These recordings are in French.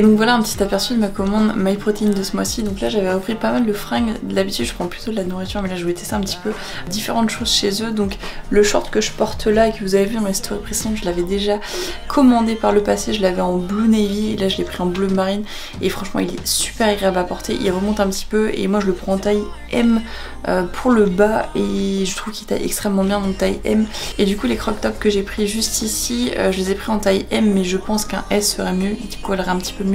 Et donc voilà un petit aperçu de ma commande MyProtein de ce mois-ci. Donc là j'avais repris pas mal de fringues. D'habitude je prends plutôt de la nourriture mais là je voulais tester un petit peu différentes choses chez eux. Donc le short que je porte là et que vous avez vu dans mes stories précédentes, je l'avais déjà commandé par le passé. Je l'avais en blue navy et là je l'ai pris en bleu marine. Et franchement il est super agréable à porter. Il remonte un petit peu et moi je le prends en taille M pour le bas et je trouve qu'il taille extrêmement bien, donc taille M. Et du coup les crop tops que j'ai pris juste ici, je les ai pris en taille M mais je pense qu'un S serait mieux, il collerait un petit peu mieux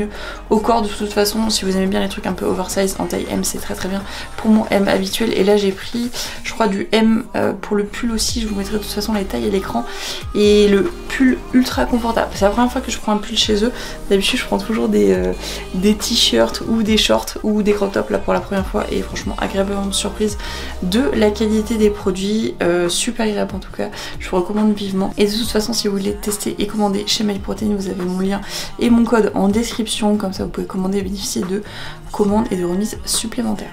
au corps. De toute façon si vous aimez bien les trucs un peu oversize, en taille M c'est très très bien pour mon M habituel. Et là j'ai pris je crois du M pour le pull aussi, je vous mettrai de toute façon les tailles à l'écran. Et le pull ultra confortable, c'est la première fois que je prends un pull chez eux. D'habitude je prends toujours des t-shirts ou des shorts ou des crop tops là pour la première fois et franchement agréablement surprise de la qualité des produits, super agréable en tout cas, je vous recommande vivement. Et de toute façon si vous voulez tester et commander chez MyProtein, vous avez mon lien et mon code en description, comme ça vous pouvez commander et bénéficier de commandes et de remises supplémentaires.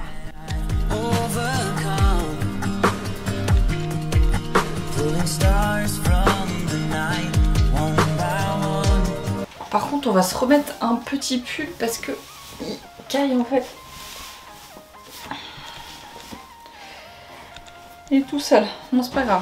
Par contre on va se remettre un petit pull parce que il caille en fait. Il est tout seul, non c'est pas grave.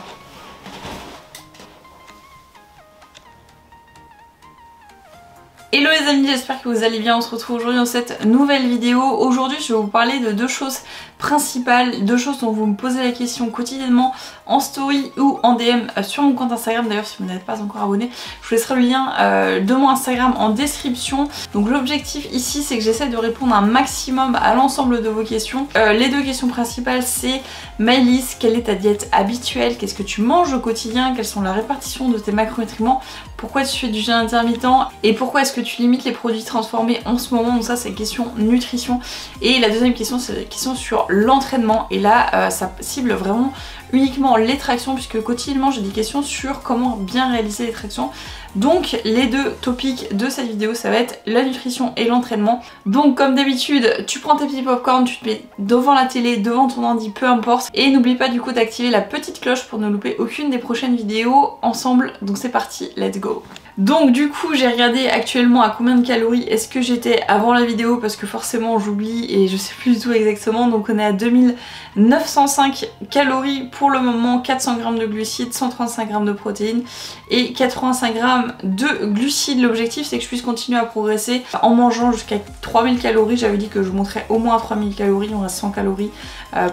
Hello les amis, j'espère que vous allez bien. On se retrouve aujourd'hui dans cette nouvelle vidéo. Aujourd'hui je vais vous parler de deux choses principales, deux choses dont vous me posez la question quotidiennement en story ou en DM sur mon compte Instagram. D'ailleurs si vous n'êtes pas encore abonné, je vous laisserai le lien de mon Instagram en description. Donc l'objectif ici c'est que j'essaie de répondre un maximum à l'ensemble de vos questions. Les deux questions principales c'est: Maëlys, quelle est ta diète habituelle? Qu'est-ce que tu manges au quotidien? Quelles sont la répartition de tes macronutriments? Pourquoi tu fais du jeûne intermittent? Et pourquoi est-ce que tu limites les produits transformés en ce moment? Donc ça c'est question nutrition. Et la deuxième question c'est la question sur l'entraînement. Et là ça cible vraiment uniquement les tractions, puisque quotidiennement j'ai des questions sur comment bien réaliser les tractions. Donc les deux topics de cette vidéo ça va être la nutrition et l'entraînement. Donc comme d'habitude tu prends tes petits popcorn, tu te mets devant la télé, devant ton ordi, peu importe. Et n'oublie pas du coup d'activer la petite cloche pour ne louper aucune des prochaines vidéos ensemble. Donc c'est parti, let's go. Donc du coup j'ai regardé actuellement à combien de calories est-ce que j'étais avant la vidéo, parce que forcément j'oublie et je sais plus du tout exactement. Donc on est à 2905 calories pour le moment, 400 g de glucides, 135 g de protéines et 85 g de glucides. L'objectif c'est que je puisse continuer à progresser en mangeant jusqu'à 3000 calories. J'avais dit que je monterais au moins à 3000 calories, on reste 100 calories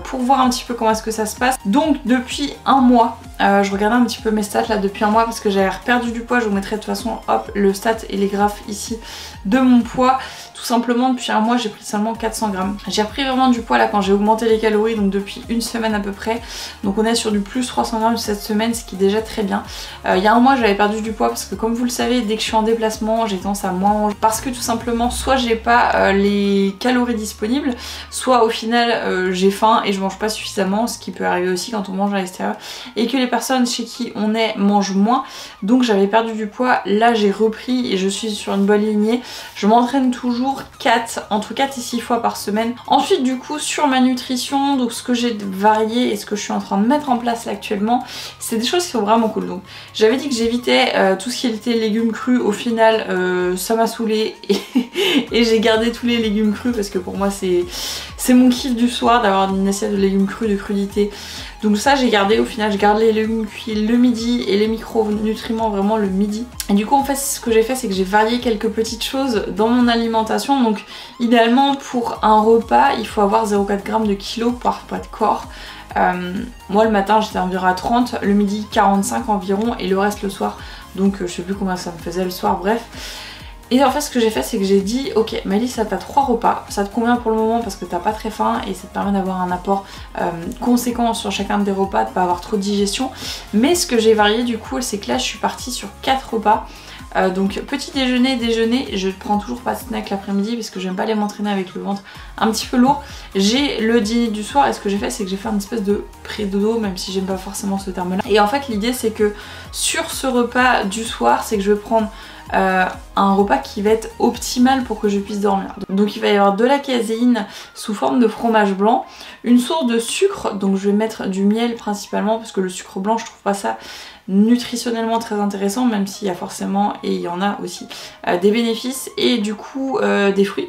pour voir un petit peu comment est-ce que ça se passe. Donc depuis un mois, je regardais un petit peu mes stats là depuis un mois parce que j'avais perdu du poids. Je vous mettrai de toute façon hop le stat et les graphes ici de mon poids. Tout simplement depuis un mois j'ai pris seulement 400 grammes. J'ai repris vraiment du poids là quand j'ai augmenté les calories, donc depuis une semaine à peu près. Donc on est sur du plus 300 grammes cette semaine, ce qui est déjà très bien. Il y a un mois j'avais perdu du poids parce que comme vous le savez, dès que je suis en déplacement j'ai tendance à moins manger. Parce que tout simplement soit j'ai pas les calories disponibles, soit au final j'ai faim et je mange pas suffisamment, ce qui peut arriver aussi quand on mange à l'extérieur. Et que les personnes chez qui on est mangent moins. Donc j'avais perdu du poids, là j'ai repris et je suis sur une bonne lignée. Je m'entraîne toujours entre 4 et 6 fois par semaine. Ensuite du coup sur ma nutrition, donc ce que j'ai varié et ce que je suis en train de mettre en place là, actuellement, c'est des choses qui sont vraiment cool. Donc j'avais dit que j'évitais tout ce qui était légumes crus, au final ça m'a saoulée et j'ai gardé tous les légumes crus parce que pour moi c'est mon kiff du soir d'avoir une assiette de légumes crus, de crudité. Donc ça j'ai gardé, au final je garde les légumes cuits le midi et les micronutriments vraiment le midi. Et du coup en fait ce que j'ai fait c'est que j'ai varié quelques petites choses dans mon alimentation. Donc idéalement pour un repas il faut avoir 0,4 g de kilo par poids de corps. Moi le matin j'étais environ à 30, le midi 45 environ et le reste le soir. Donc je sais plus combien ça me faisait le soir, bref. Et en fait ce que j'ai fait c'est que j'ai dit ok Maëlys, ça t'as 3 repas, ça te convient pour le moment parce que t'as pas très faim et ça te permet d'avoir un apport conséquent sur chacun des repas, de pas avoir trop de digestion. Mais ce que j'ai varié du coup c'est que là je suis partie sur 4 repas. Donc petit déjeuner, déjeuner, je prends toujours pas de snack l'après-midi parce que j'aime pas aller m'entraîner avec le ventre un petit peu lourd. J'ai le dîner du soir et ce que j'ai fait c'est que j'ai fait une espèce de pré-dodo, même si j'aime pas forcément ce terme là. Et en fait l'idée c'est que sur ce repas du soir c'est que je vais prendre un repas qui va être optimal pour que je puisse dormir. Donc il va y avoir de la caséine sous forme de fromage blanc, une source de sucre, donc je vais mettre du miel principalement parce que le sucre blanc je trouve pas ça nutritionnellement très intéressant, même s'il y a forcément, et il y en a aussi, des bénéfices, et du coup des fruits.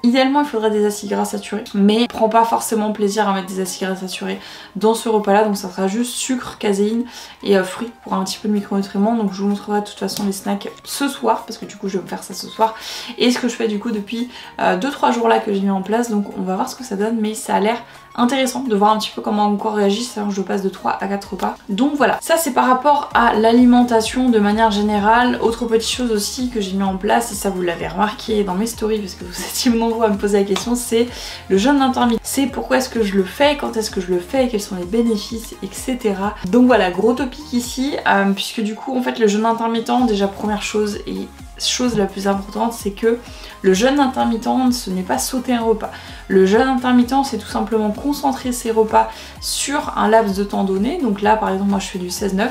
Idéalement il faudrait des acides gras saturés, mais je prends pas forcément plaisir à mettre des acides gras saturés dans ce repas là, donc ça sera juste sucre, caséine et fruits pour un petit peu de micronutriments. Donc je vous montrerai de toute façon les snacks ce soir, parce que du coup je vais me faire ça ce soir, et ce que je fais du coup depuis 2-3 jours là que j'ai mis en place, donc on va voir ce que ça donne, mais ça a l'air intéressant de voir un petit peu comment mon corps réagit, c'est-à-dire que je passe de 3 à 4 repas. Donc voilà, ça c'est par rapport à l'alimentation de manière générale. Autre petite chose aussi que j'ai mis en place, et ça vous l'avez remarqué dans mes stories parce que vous étiez nombreux à me poser la question, c'est le jeûne intermittent. C'est pourquoi est-ce que je le fais, quand est-ce que je le fais, quels sont les bénéfices, etc. Donc voilà, gros topic ici, puisque du coup en fait le jeûne intermittent, déjà première chose et chose la plus importante, c'est que le jeûne intermittent ce n'est pas sauter un repas. Le jeûne intermittent c'est tout simplement concentrer ses repas sur un laps de temps donné. Donc là par exemple moi je fais du 16-9,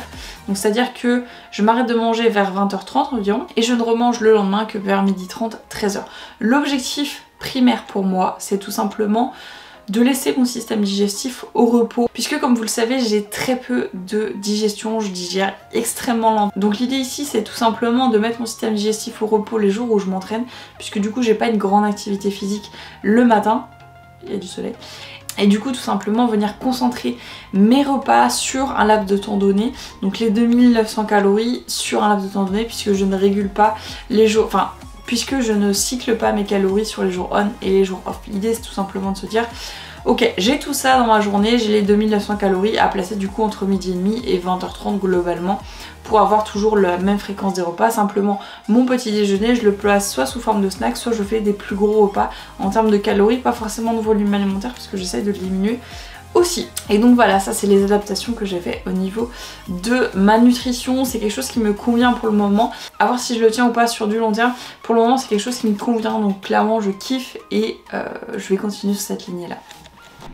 donc c'est à dire que je m'arrête de manger vers 20h30 environ et je ne remange le lendemain que vers 12h30, 13h. L'objectif primaire pour moi c'est tout simplement de laisser mon système digestif au repos, puisque comme vous le savez j'ai très peu de digestion, je digère extrêmement lent. Donc l'idée ici c'est tout simplement de mettre mon système digestif au repos les jours où je m'entraîne, puisque du coup j'ai pas une grande activité physique le matin, il y a du soleil, et du coup tout simplement venir concentrer mes repas sur un laps de temps donné, donc les 2900 calories sur un laps de temps donné, puisque je ne régule pas les jours, enfin puisque je ne cycle pas mes calories sur les jours on et les jours off. L'idée c'est tout simplement de se dire ok, j'ai tout ça dans ma journée, j'ai les 2900 calories à placer du coup entre midi et demi et 20h30 globalement, pour avoir toujours la même fréquence des repas. Simplement mon petit déjeuner je le place soit sous forme de snack, soit je fais des plus gros repas en termes de calories, pas forcément de volume alimentaire parce que j'essaye de le diminuer aussi. Et donc voilà, ça c'est les adaptations que j'ai fait au niveau de ma nutrition. C'est quelque chose qui me convient pour le moment, à voir si je le tiens ou pas sur du long terme. Pour le moment c'est quelque chose qui me convient, donc clairement je kiffe et je vais continuer sur cette lignée là.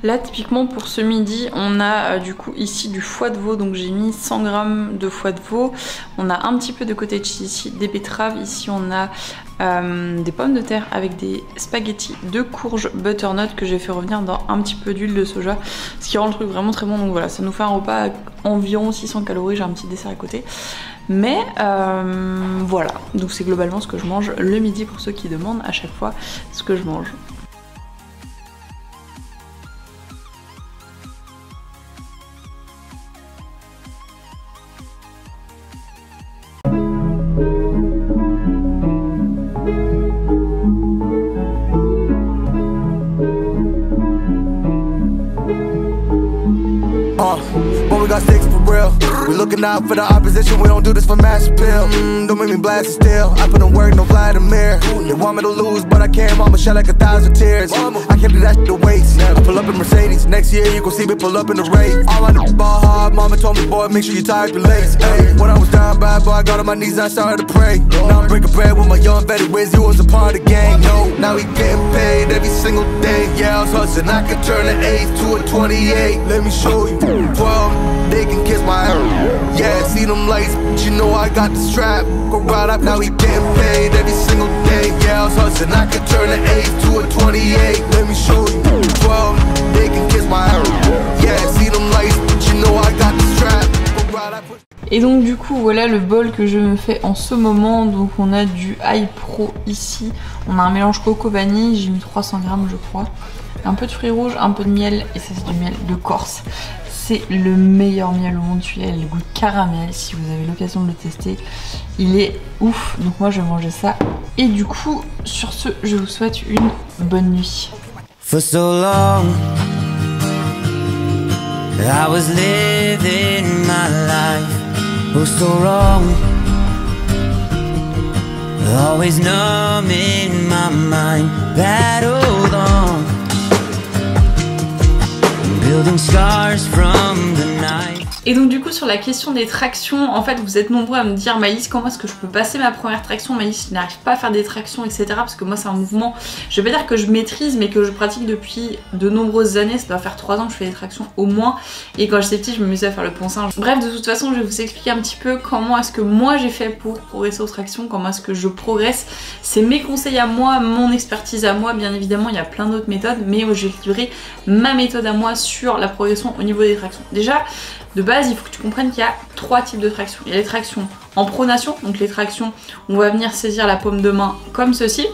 Là typiquement pour ce midi on a du coup ici du foie de veau, donc j'ai mis 100 g de foie de veau. On a un petit peu de cottage ici, des betteraves, ici on a des pommes de terre avec des spaghettis de courge butternut que j'ai fait revenir dans un petit peu d'huile de soja, ce qui rend le truc vraiment très bon. Donc voilà, ça nous fait un repas à environ 600 calories, j'ai un petit dessert à côté. Mais voilà, donc c'est globalement ce que je mange le midi pour ceux qui demandent à chaque fois ce que je mange. When we got sticks for real, we looking out for the opposition, we don't do this for mass appeal. Don't make me blast it still, I put in work, no Vladimir. They want me to lose, but I can't, mama shed like 1,000 tears. I can't do that shit to waste, I pull up in Mercedes. Next year you gon' see me pull up in the race. All I know ball hard, mama told me boy, make sure you tie up your lace. Hey, when I was down bad, boy, I got on my knees and I started to pray. Now I'm breaking bread with my young vet wins, he was a part of the gang. No, now he getting paid every single day. Yeah, I was hustling, I could turn an 8 to a 28. Let me show you, 12, they can kiss my ass. Yeah, see them lights, but you know I got the strap. Go right up, now he getting paid every single day. Yeah, I was hustling, I could turn an 8 to a 28. Let me show you, 12, they can kiss my ass. Yeah, see them lights, but you know I got the strap. Go right up. Et donc du coup voilà le bol que je me fais en ce moment. Donc on a du High Pro ici, on a un mélange coco vanille, j'ai mis 300 g je crois, un peu de fruits rouges, un peu de miel, et ça c'est du miel de Corse. C'est le meilleur miel au monde, celui-là, il a le goût de caramel. Si vous avez l'occasion de le tester, il est ouf. Donc moi je vais manger ça. Et du coup sur ce je vous souhaite une bonne nuit. For so long I was living my life, oh so wrong, always numb in my mind, battled on, building scars from the night. Et donc du coup sur la question des tractions, en fait vous êtes nombreux à me dire Maëlys, comment est-ce que je peux passer ma première traction, Maëlys, je n'arrive pas à faire des tractions, etc. Parce que moi c'est un mouvement, je vais pas dire que je maîtrise, mais que je pratique depuis de nombreuses années. Ça doit faire 3 ans que je fais des tractions au moins, et quand j'étais petite je m'amusais à faire le poinçon. Bref, de toute façon je vais vous expliquer un petit peu comment est-ce que moi j'ai fait pour progresser aux tractions, comment est-ce que je progresse. C'est mes conseils à moi, mon expertise à moi, bien évidemment il y a plein d'autres méthodes, mais je vais livrer ma méthode à moi sur la progression au niveau des tractions. Déjà, de base, il faut que tu comprennes qu'il y a 3 types de tractions. Il y a les tractions en pronation, donc les tractions où on va venir saisir la paume de main comme ceci.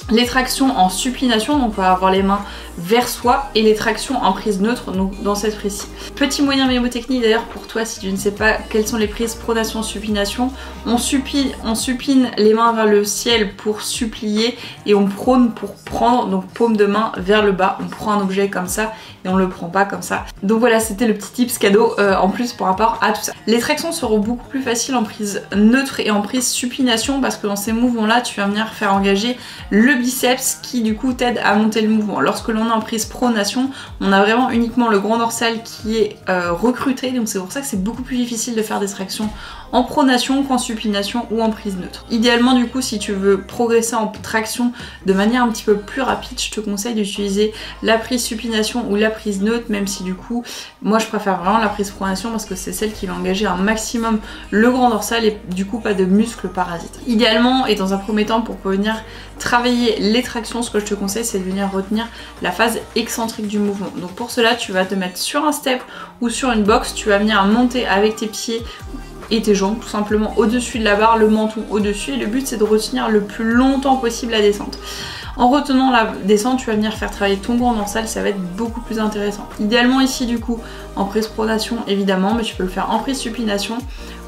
Les tractions en supination, donc on va avoir les mains vers soi, et les tractions en prise neutre, donc dans cette prise-ci. Petit moyen mnémotechnique d'ailleurs pour toi si tu ne sais pas quelles sont les prises pronation, supination. On supine les mains vers le ciel pour supplier, et on prône pour prendre, donc paume de main vers le bas. On prend un objet comme ça et on le prend pas comme ça. Donc voilà, c'était le petit tips cadeau en plus par rapport à tout ça. Les tractions seront beaucoup plus faciles en prise neutre et en prise supination, parce que dans ces mouvements là tu vas venir faire engager le biceps qui du coup t'aide à monter le mouvement. Lorsque l'on est en prise pronation, on a vraiment uniquement le grand dorsal qui est recruté, donc c'est pour ça que c'est beaucoup plus difficile de faire des tractions en pronation qu'en supination ou en prise neutre. Idéalement du coup, si tu veux progresser en traction de manière un petit peu plus rapide, je te conseille d'utiliser la prise supination ou la prise neutre, même si du coup moi je préfère vraiment la prise pronation parce que c'est celle qui va engager un maximum le grand dorsal et du coup pas de muscles parasites. Idéalement, et dans un premier temps, pour venir travailler les tractions, ce que je te conseille c'est de venir retenir la phase excentrique du mouvement. Donc pour cela tu vas te mettre sur un step ou sur une box, tu vas venir monter avec tes pieds et tes jambes tout simplement au-dessus de la barre, le menton au-dessus, et le but c'est de retenir le plus longtemps possible la descente. En retenant la descente, tu vas venir faire travailler ton grand dorsal, ça va être beaucoup plus intéressant. Idéalement ici du coup en prise pronation évidemment, mais tu peux le faire en prise supination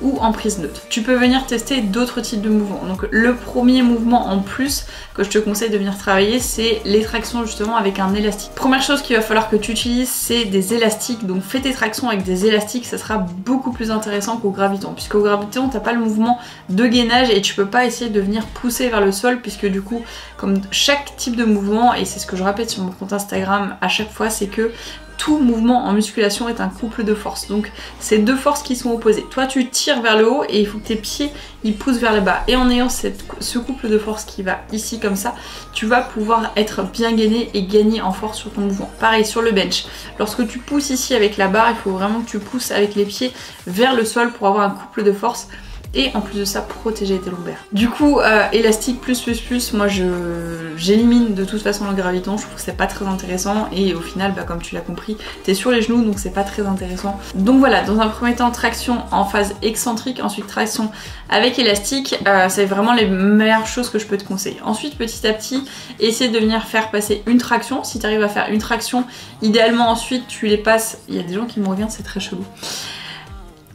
ou en prise neutre. Tu peux venir tester d'autres types de mouvements. Donc le premier mouvement en plus que je te conseille de venir travailler, c'est les tractions justement avec un élastique. Première chose qu'il va falloir que tu utilises, c'est des élastiques. Donc fais tes tractions avec des élastiques, ça sera beaucoup plus intéressant qu'au graviton, puisqu'au graviton t'as pas le mouvement de gainage et tu peux pas essayer de venir pousser vers le sol, puisque du coup comme chaque type de mouvement, et c'est ce que je répète sur mon compte Instagram à chaque fois, c'est que tout mouvement en musculation est un couple de forces. Donc c'est deux forces qui sont opposées. Toi tu tires vers le haut et il faut que tes pieds ils poussent vers le bas. Et en ayant ce couple de forces qui va ici comme ça, tu vas pouvoir être bien gainé et gagner en force sur ton mouvement. Pareil sur le bench. Lorsque tu pousses ici avec la barre, il faut vraiment que tu pousses avec les pieds vers le sol pour avoir un couple de force. Et en plus de ça, protéger tes lombaires. Du coup, élastique plus, moi j'élimine de toute façon le graviton, je trouve que c'est pas très intéressant, et au final, bah, comme tu l'as compris, t'es sur les genoux, donc c'est pas très intéressant. Donc voilà, dans un premier temps, traction en phase excentrique, ensuite traction avec élastique, c'est vraiment les meilleures choses que je peux te conseiller. Ensuite, petit à petit, essaie de venir faire passer une traction. Si tu arrives à faire une traction, idéalement ensuite tu les passes, il y a des gens qui me regardent, c'est très chelou.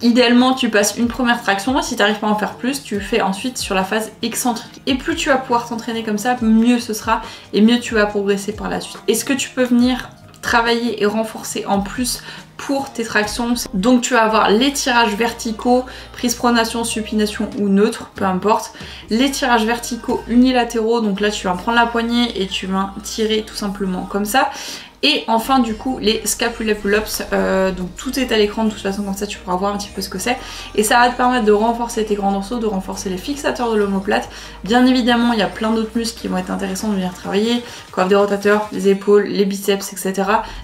Idéalement tu passes une première traction, et si tu n'arrives pas à en faire plus, tu fais ensuite sur la phase excentrique. Et plus tu vas pouvoir t'entraîner comme ça, mieux ce sera et mieux tu vas progresser par la suite. Et ce que tu peux venir travailler et renforcer en plus pour tes tractions, donc tu vas avoir les tirages verticaux, prise pronation, supination ou neutre, peu importe. Les tirages verticaux unilatéraux, donc là tu vas prendre la poignée et tu vas tirer tout simplement comme ça. Et enfin du coup les scapula pull-ups, donc tout est à l'écran de toute façon, comme ça tu pourras voir un petit peu ce que c'est. Et ça va te permettre de renforcer tes grands dorsaux, de renforcer les fixateurs de l'omoplate. Bien évidemment il y a plein d'autres muscles qui vont être intéressants de venir travailler, coiffe des rotateurs, les épaules, les biceps, etc.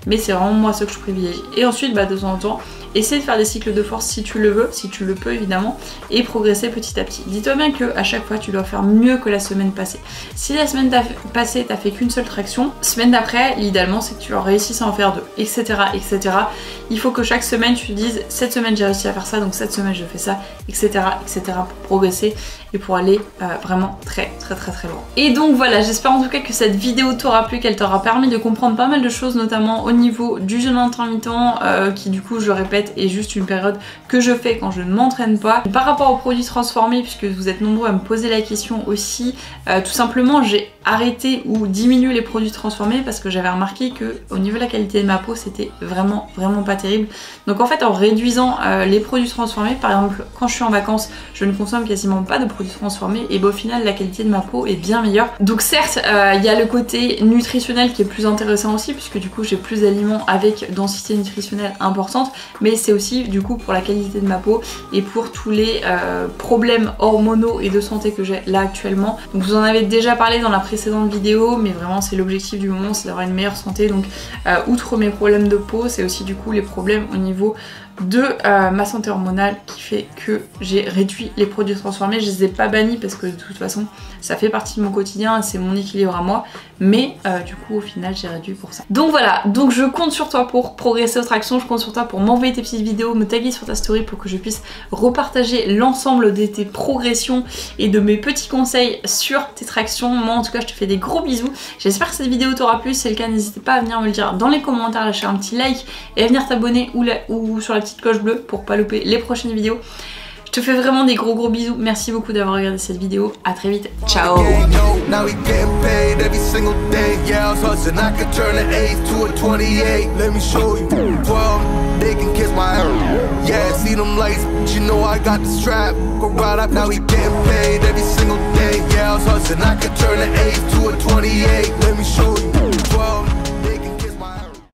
Mais c'est vraiment moi ce que je privilégie. Et ensuite bah, de temps en temps, essaie de faire des cycles de force si tu le veux, si tu le peux évidemment, et progresser petit à petit. Dis-toi bien qu'à chaque fois tu dois faire mieux que la semaine passée. Si la semaine passée t'as fait qu'une seule traction, semaine d'après l'idéalement c'est que tu réussisses à en faire deux, etc., etc. Il faut que chaque semaine tu te dises cette semaine j'ai réussi à faire ça, donc cette semaine je fais ça, etc., etc. pour progresser et pour aller vraiment très loin. Et donc voilà, j'espère en tout cas que cette vidéo t'aura plu, qu'elle t'aura permis de comprendre pas mal de choses, notamment au niveau du jeûne intermittent, qui du coup je le répète est juste une période que je fais quand je ne m'entraîne pas. Par rapport aux produits transformés, puisque vous êtes nombreux à me poser la question aussi, tout simplement j'ai arrêter ou diminuer les produits transformés parce que j'avais remarqué que au niveau de la qualité de ma peau c'était vraiment pas terrible. Donc en fait en réduisant les produits transformés, par exemple quand je suis en vacances je ne consomme quasiment pas de produits transformés et au final la qualité de ma peau est bien meilleure. Donc certes il y a le côté nutritionnel qui est plus intéressant aussi puisque du coup j'ai plus d'aliments avec densité nutritionnelle importante, mais c'est aussi du coup pour la qualité de ma peau et pour tous les problèmes hormonaux et de santé que j'ai là actuellement. Donc vous en avez déjà parlé dans la précédente vidéo, mais vraiment c'est l'objectif du moment, c'est d'avoir une meilleure santé. Donc outre mes problèmes de peau, c'est aussi du coup les problèmes au niveau de ma santé hormonale qui fait que j'ai réduit les produits transformés. Je les ai pas bannis parce que de toute façon ça fait partie de mon quotidien et c'est mon équilibre à moi, mais du coup au final j'ai réduit pour ça. Donc voilà, donc je compte sur toi pour progresser aux tractions, je compte sur toi pour m'envoyer tes petites vidéos, me taguer sur ta story pour que je puisse repartager l'ensemble de tes progressions et de mes petits conseils sur tes tractions. Moi en tout cas je te fais des gros bisous, j'espère que cette vidéo t'aura plu, si c'est le cas n'hésite pas à venir me le dire dans les commentaires, lâcher un petit like et à venir t'abonner ou sur la petite cloche bleue pour pas louper les prochaines vidéos. Je te fais vraiment des gros bisous, merci beaucoup d'avoir regardé cette vidéo, à très vite, ciao. Now we getting paid every single day. Yeah, I was hustling, I could turn the 8 to a 28.